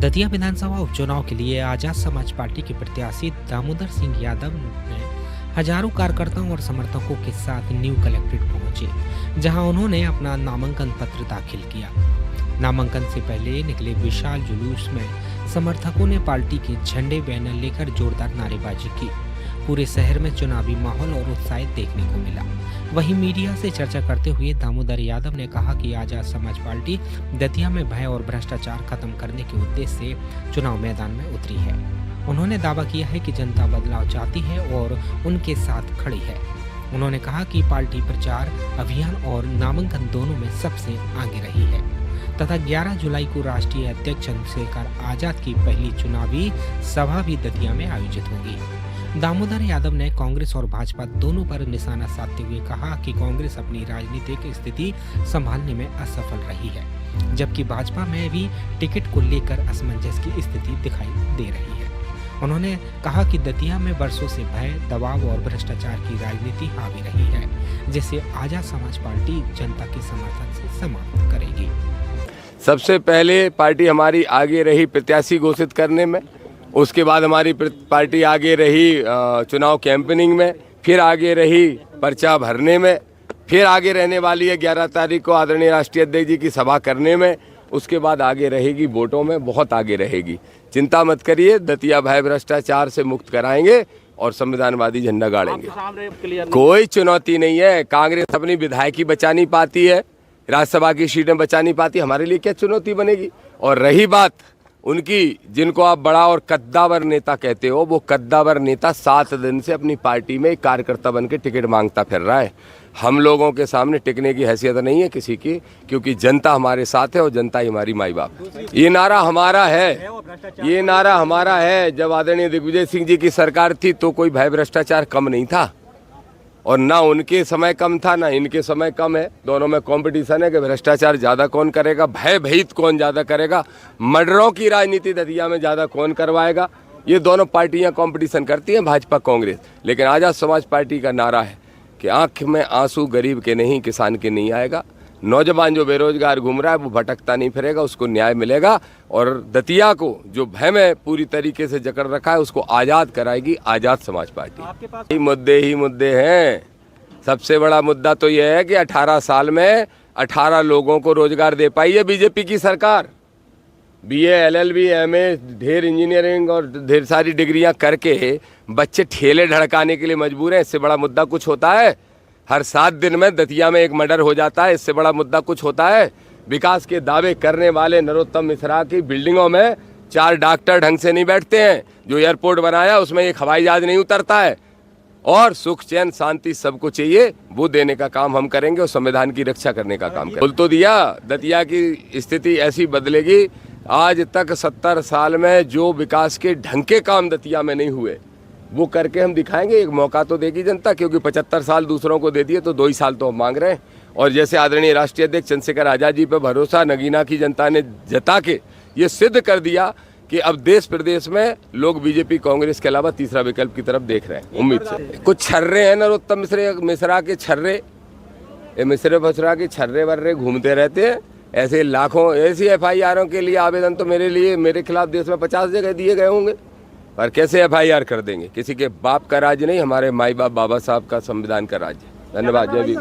दतिया विधानसभा उपचुनाव के लिए आजाद समाज पार्टी के प्रत्याशी दामोदर सिंह यादव ने हजारों कार्यकर्ताओं और समर्थकों के साथ न्यू कलेक्ट्रेट पहुंचे, जहां उन्होंने अपना नामांकन पत्र दाखिल किया। नामांकन से पहले निकले विशाल जुलूस में समर्थकों ने पार्टी के झंडे बैनर लेकर जोरदार नारेबाजी की। पूरे शहर में चुनावी माहौल और उत्साह देखने को मिला। वहीं मीडिया से चर्चा करते हुए दामोदर यादव ने कहा कि आजाद समाज पार्टी दतिया में भय और भ्रष्टाचार खत्म करने के उद्देश्य से चुनाव मैदान में उतरी है। उन्होंने दावा किया है कि जनता बदलाव चाहती है और उनके साथ खड़ी है। उन्होंने कहा कि पार्टी प्रचार अभियान और नामांकन दोनों में सबसे आगे रही है तथा 11 जुलाई को राष्ट्रीय अध्यक्ष चंद्रशेखर आजाद की पहली चुनावी सभा भी दतिया में आयोजित होगी। दामोदर यादव ने कांग्रेस और भाजपा दोनों पर निशाना साधते हुए कहा कि कांग्रेस अपनी राजनीतिक स्थिति संभालने में असफल रही है, जबकि भाजपा में भी टिकट को लेकर असमंजस की स्थिति दिखाई दे रही है। उन्होंने कहा कि दतिया में वर्षों से भय, दबाव और भ्रष्टाचार की राजनीति हावी रही है, जिसे आजाद समाज पार्टी जनता के समर्थन से समाप्त करेगी। सबसे पहले पार्टी हमारी आगे रही प्रत्याशी घोषित करने में, उसके बाद हमारी पार्टी आगे रही चुनाव कैंपेनिंग में, फिर आगे रही पर्चा भरने में, फिर आगे रहने वाली है 11 तारीख को आदरणीय राष्ट्रीय अध्यक्ष जी की सभा करने में, उसके बाद आगे रहेगी वोटों में, बहुत आगे रहेगी। चिंता मत करिए, दतिया भय भ्रष्टाचार से मुक्त कराएंगे और संविधानवादी झंडा गाड़ेंगे। कोई चुनौती नहीं है। कांग्रेस अपनी विधायकी बचा नहीं पाती है, राज्यसभा की सीटें बचा नहीं पाती, हमारे लिए क्या चुनौती बनेगी। और रही बात उनकी, जिनको आप बड़ा और कद्दावर नेता कहते हो, वो कद्दावर नेता 7 दिन से अपनी पार्टी में कार्यकर्ता बन के टिकट मांगता फिर रहा है। हम लोगों के सामने टिकने की हैसियत नहीं है किसी की, क्योंकि जनता हमारे साथ है और जनता ही हमारी माई बाप है। ये नारा हमारा है, ये नारा हमारा है। जब आदरणीय दिग्विजय सिंह जी की सरकार थी तो कोई भय भ्रष्टाचार कम नहीं था, और ना उनके समय कम था ना इनके समय कम है। दोनों में कंपटीशन है कि भ्रष्टाचार ज़्यादा कौन करेगा, भय भीत कौन ज़्यादा करेगा, मर्डरों की राजनीति दतिया में ज़्यादा कौन करवाएगा। ये दोनों पार्टियां कंपटीशन करती हैं, भाजपा कांग्रेस। लेकिन आजाद समाज पार्टी का नारा है कि आंख में आंसू गरीब के नहीं, किसान के नहीं आएगा। नौजवान जो बेरोजगार घूम रहा है वो भटकता नहीं फिरेगा, उसको न्याय मिलेगा। और दतिया को जो भय में पूरी तरीके से जकड़ रखा है उसको आज़ाद कराएगी आज़ाद समाज पार्टी। आपके पास ही मुद्दे हैं। सबसे बड़ा मुद्दा तो यह है कि 18 साल में 18 लोगों को रोजगार दे पाई है बीजेपी की सरकार। BA, LLB, MA, ढेर इंजीनियरिंग और ढेर सारी डिग्रियां करके बच्चे ठेले ढड़काने के लिए मजबूर हैं। इससे बड़ा मुद्दा कुछ होता है? हर 7 दिन में दतिया में एक मर्डर हो जाता है, इससे बड़ा मुद्दा कुछ होता है? विकास के दावे करने वाले नरोत्तम मिश्रा की बिल्डिंगों में 4 डॉक्टर ढंग से नहीं बैठते हैं। जो एयरपोर्ट बनाया उसमें एक हवाई जहाज नहीं उतरता है। और सुख चैन शांति सबको चाहिए, वो देने का काम हम करेंगे और संविधान की रक्षा करने का काम करेंगे। बोल तो दिया, दतिया की स्थिति ऐसी बदलेगी। आज तक 70 साल में जो विकास के ढंग के काम दतिया में नहीं हुए वो करके हम दिखाएंगे। एक मौका तो देगी जनता, क्योंकि 75 साल दूसरों को दे दिए तो 2 ही साल तो हम मांग रहे हैं। और जैसे आदरणीय राष्ट्रीय अध्यक्ष चंद्रशेखर आजाद जी पर भरोसा नगीना की जनता ने जता के ये सिद्ध कर दिया कि अब देश प्रदेश में लोग बीजेपी कांग्रेस के अलावा तीसरा विकल्प की तरफ देख रहे हैं। उम्मीद से कुछ छर्रे हैं नरोत्तम मिश्रा के छर्रे, मिश्रा के छर्रे वर्रे घूमते रहते हैं। ऐसे लाखों ऐसी FIRों के लिए आवेदन तो मेरे खिलाफ देश में 50 जगह दिए गए होंगे, पर कैसे FIR कर देंगे? किसी के बाप का राज्य नहीं, हमारे माई बाप बाबा साहब का संविधान का राज्य। धन्यवाद। जय भीम।